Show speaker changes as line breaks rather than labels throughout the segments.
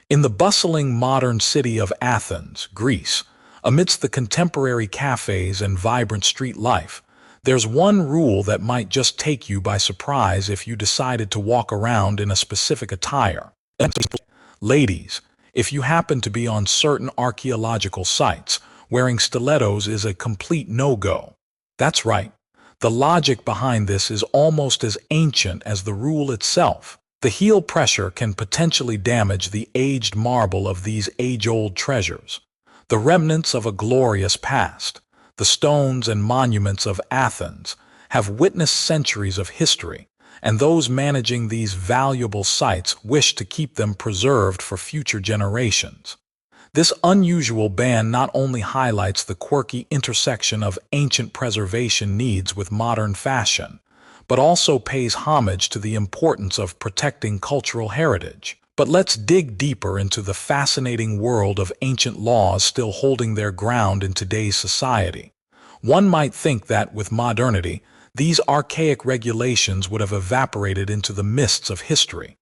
In the bustling modern city of Athens, Greece, amidst the contemporary cafes and vibrant street life, there's one rule that might just take you by surprise if you decided to walk around in a specific attire. Ladies, if you happen to be on certain archaeological sites, wearing stilettos is a complete no-go. That's right. The logic behind this is almost as ancient as the rule itself. The heel pressure can potentially damage the aged marble of these age-old treasures, the remnants of a glorious past. The stones and monuments of Athens have witnessed centuries of history, and those managing these valuable sites wish to keep them preserved for future generations. This unusual ban not only highlights the quirky intersection of ancient preservation needs with modern fashion, but also pays homage to the importance of protecting cultural heritage. But let's dig deeper into the fascinating world of ancient laws still holding their ground in today's society. One might think that, with modernity, these archaic regulations would have evaporated into the mists of history.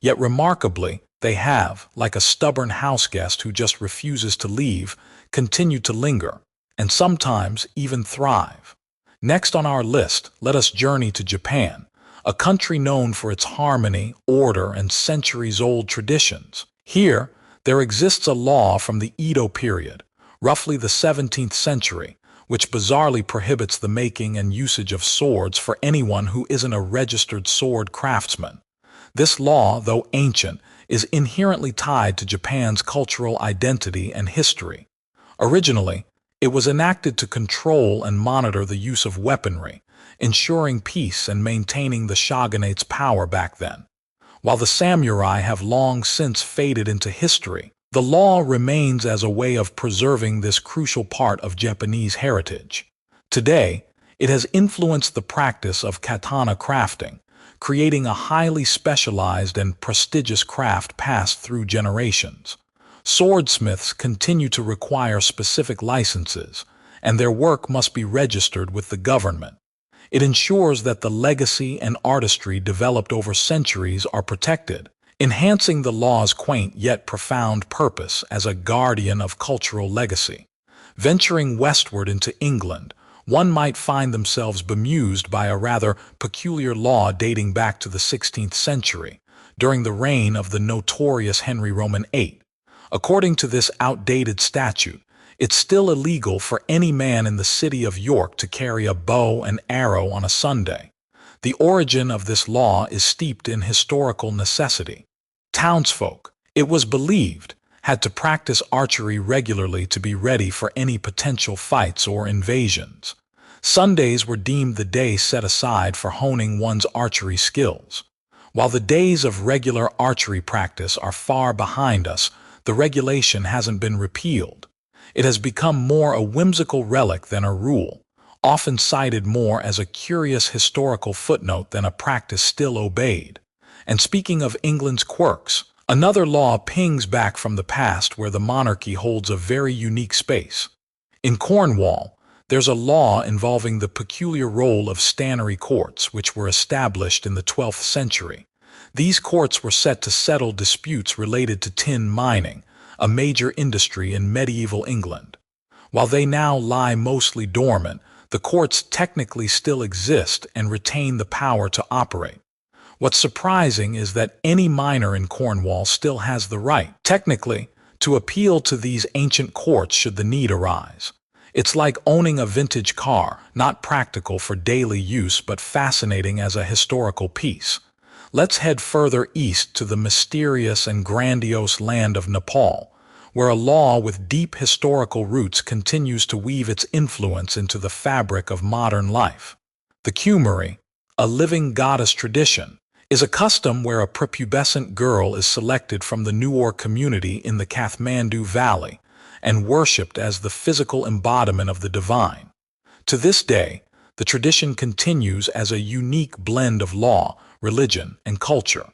Yet remarkably, they have, like a stubborn houseguest who just refuses to leave, continued to linger, and sometimes even thrive. Next on our list, let us journey to Japan, a country known for its harmony, order, and centuries-old traditions. Here, there exists a law from the Edo period, roughly the 17th century, which bizarrely prohibits the making and usage of swords for anyone who isn't a registered sword craftsman. This law, though ancient, is inherently tied to Japan's cultural identity and history. Originally, it was enacted to control and monitor the use of weaponry, ensuring peace and maintaining the shogunate's power back then. While the samurai have long since faded into history, the law remains as a way of preserving this crucial part of Japanese heritage. Today, it has influenced the practice of katana crafting, creating a highly specialized and prestigious craft passed through generations. Swordsmiths continue to require specific licenses, and their work must be registered with the government. It ensures that the legacy and artistry developed over centuries are protected, enhancing the law's quaint yet profound purpose as a guardian of cultural legacy. Venturing westward into England, one might find themselves bemused by a rather peculiar law dating back to the 16th century, during the reign of the notorious Henry Roman VIII. According to this outdated statute, it's still illegal for any man in the city of York to carry a bow and arrow on a Sunday. The origin of this law is steeped in historical necessity. Townsfolk, it was believed, had to practice archery regularly to be ready for any potential fights or invasions. Sundays were deemed the day set aside for honing one's archery skills. While the days of regular archery practice are far behind us, the regulation hasn't been repealed. It has become more a whimsical relic than a rule, often cited more as a curious historical footnote than a practice still obeyed. And speaking of England's quirks, another law pings back from the past where the monarchy holds a very unique space. In Cornwall, there's a law involving the peculiar role of stanary courts, which were established in the 12th century. These courts were set to settle disputes related to tin mining, a major industry in medieval England. While they now lie mostly dormant, the courts technically still exist and retain the power to operate. What's surprising is that any miner in Cornwall still has the right, technically, to appeal to these ancient courts should the need arise. It's like owning a vintage car, not practical for daily use but fascinating as a historical piece. Let's head further east to the mysterious and grandiose land of Nepal, where a law with deep historical roots continues to weave its influence into the fabric of modern life. The Kumari, a living goddess tradition, is a custom where a prepubescent girl is selected from the Nuor community in the Kathmandu Valley and worshipped as the physical embodiment of the divine. To this day, the tradition continues as a unique blend of law, religion, and culture.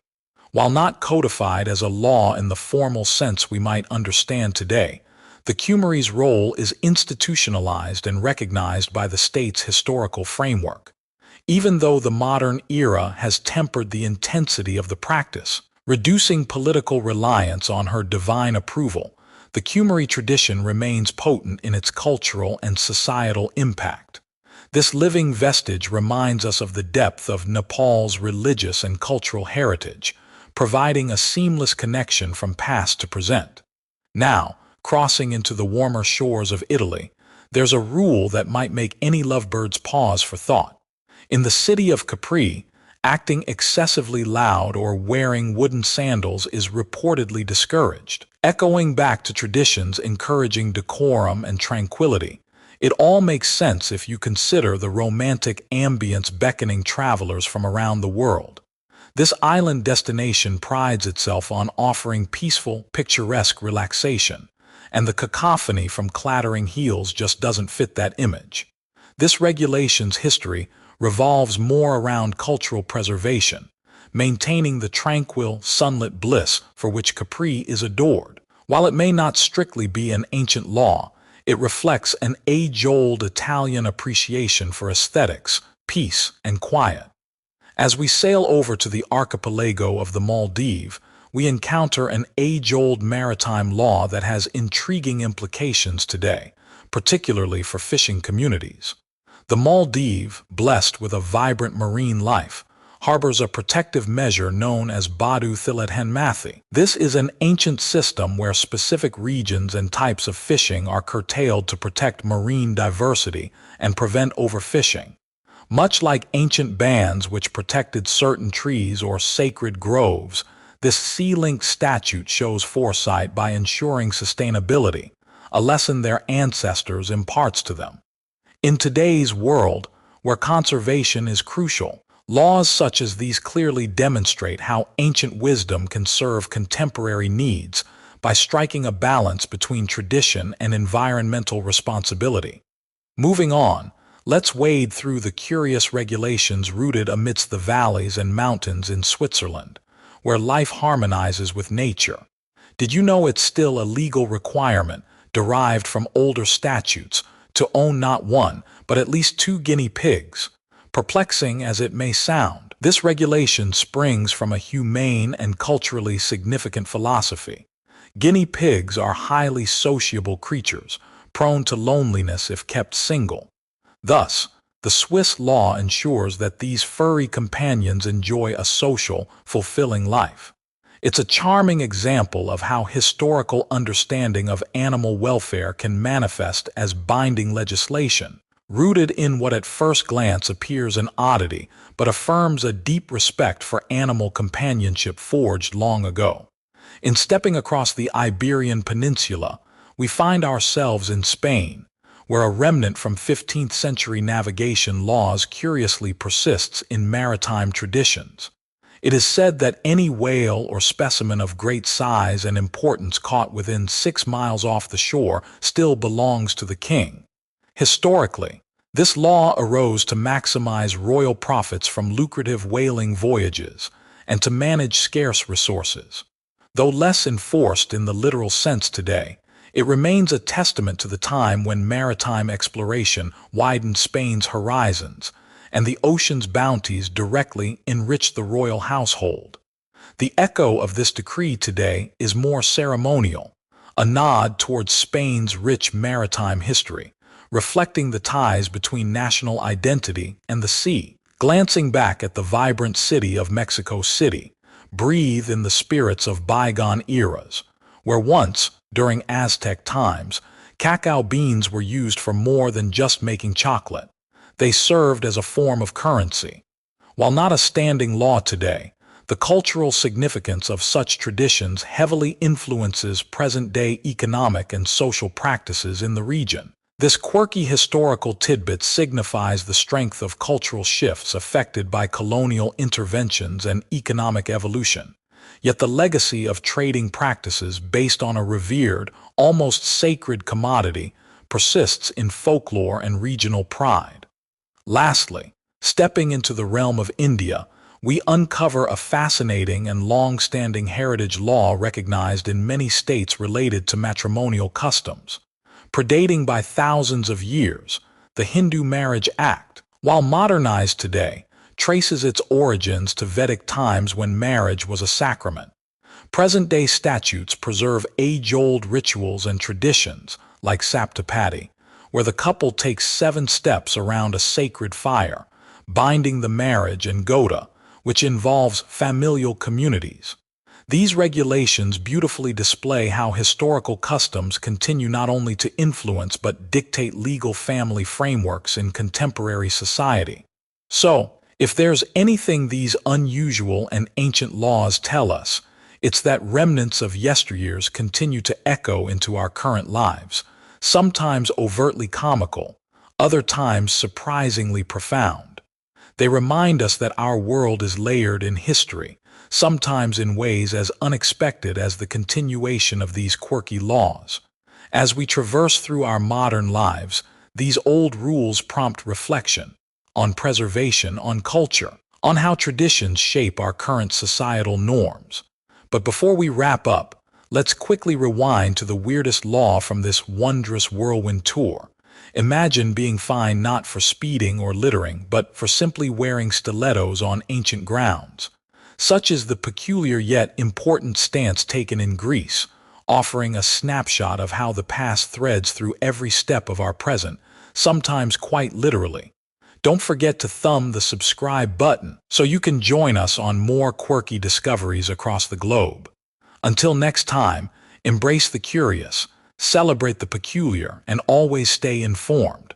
While not codified as a law in the formal sense we might understand today, the Kumari's role is institutionalized and recognized by the state's historical framework. Even though the modern era has tempered the intensity of the practice, Reducing political reliance on her divine approval, the Kumari tradition remains potent in its cultural and societal impact. This living vestige reminds us of the depth of Nepal's religious and cultural heritage, providing a seamless connection from past to present. Now, crossing into the warmer shores of Italy, there's a rule that might make any lovebirds pause for thought. In the city of Capri, acting excessively loud or wearing wooden sandals is reportedly discouraged. Echoing back to traditions encouraging decorum and tranquility, it all makes sense if you consider the romantic ambience beckoning travelers from around the world. This island destination prides itself on offering peaceful, picturesque relaxation, and the cacophony from clattering heels just doesn't fit that image. This regulation's history revolves more around cultural preservation, maintaining the tranquil, sunlit bliss for which Capri is adored. While it may not strictly be an ancient law, it reflects an age-old Italian appreciation for aesthetics, peace, and quiet. As we sail over to the archipelago of the Maldives, we encounter an age-old maritime law that has intriguing implications today, particularly for fishing communities. The Maldives, blessed with a vibrant marine life, harbors a protective measure known as Badu Thilethen Mathi. This is an ancient system where specific regions and types of fishing are curtailed to protect marine diversity and prevent overfishing. Much like ancient bans which protected certain trees or sacred groves, this sea-link statute shows foresight by ensuring sustainability, a lesson their ancestors imparts to them. In today's world, where conservation is crucial, laws such as these clearly demonstrate how ancient wisdom can serve contemporary needs by striking a balance between tradition and environmental responsibility. Moving on, let's wade through the curious regulations rooted amidst the valleys and mountains in Switzerland, where life harmonizes with nature. Did you know it's still a legal requirement, derived from older statutes, to own not one, but at least 2 guinea pigs? Perplexing as it may sound, this regulation springs from a humane and culturally significant philosophy. Guinea pigs are highly sociable creatures, prone to loneliness if kept single. Thus, the Swiss law ensures that these furry companions enjoy a social, fulfilling life. It's a charming example of how historical understanding of animal welfare can manifest as binding legislation, rooted in what at first glance appears an oddity, but affirms a deep respect for animal companionship forged long ago. In stepping across the Iberian Peninsula, we find ourselves in Spain, where a remnant from 15th century navigation laws curiously persists in maritime traditions. It is said that any whale or specimen of great size and importance caught within 6 miles off the shore still belongs to the king. Historically, this law arose to maximize royal profits from lucrative whaling voyages and to manage scarce resources. Though less enforced in the literal sense today, it remains a testament to the time when maritime exploration widened Spain's horizons and the ocean's bounties directly enriched the royal household. The echo of this decree today is more ceremonial, a nod towards Spain's rich maritime history, reflecting the ties between national identity and the sea. Glancing back at the vibrant city of Mexico City, breathe in the spirits of bygone eras, where once, during Aztec times, cacao beans were used for more than just making chocolate. They served as a form of currency. While not a standing law today, the cultural significance of such traditions heavily influences present-day economic and social practices in the region. This quirky historical tidbit signifies the strength of cultural shifts affected by colonial interventions and economic evolution. Yet the legacy of trading practices based on a revered, almost sacred commodity persists in folklore and regional pride. Lastly, stepping into the realm of India, we uncover a fascinating and long-standing heritage law recognized in many states related to matrimonial customs. Predating by thousands of years, the Hindu Marriage Act, while modernized today, traces its origins to Vedic times when marriage was a sacrament. Present-day statutes preserve age-old rituals and traditions, like saptapati, where the couple takes 7 steps around a sacred fire, binding the marriage, and goda, which involves familial communities. These regulations beautifully display how historical customs continue not only to influence but dictate legal family frameworks in contemporary society. So, if there's anything these unusual and ancient laws tell us, it's that remnants of yesteryears continue to echo into our current lives, sometimes overtly comical, other times surprisingly profound. They remind us that our world is layered in history, sometimes in ways as unexpected as the continuation of these quirky laws. As we traverse through our modern lives, these old rules prompt reflection on preservation, on culture, on how traditions shape our current societal norms. But before we wrap up, let's quickly rewind to the weirdest law from this wondrous whirlwind tour. Imagine being fined not for speeding or littering, but for simply wearing stilettos on ancient grounds. Such is the peculiar yet important stance taken in Greece, offering a snapshot of how the past threads through every step of our present, sometimes quite literally. Don't forget to thumb the subscribe button so you can join us on more quirky discoveries across the globe. Until next time, embrace the curious, celebrate the peculiar, and always stay informed.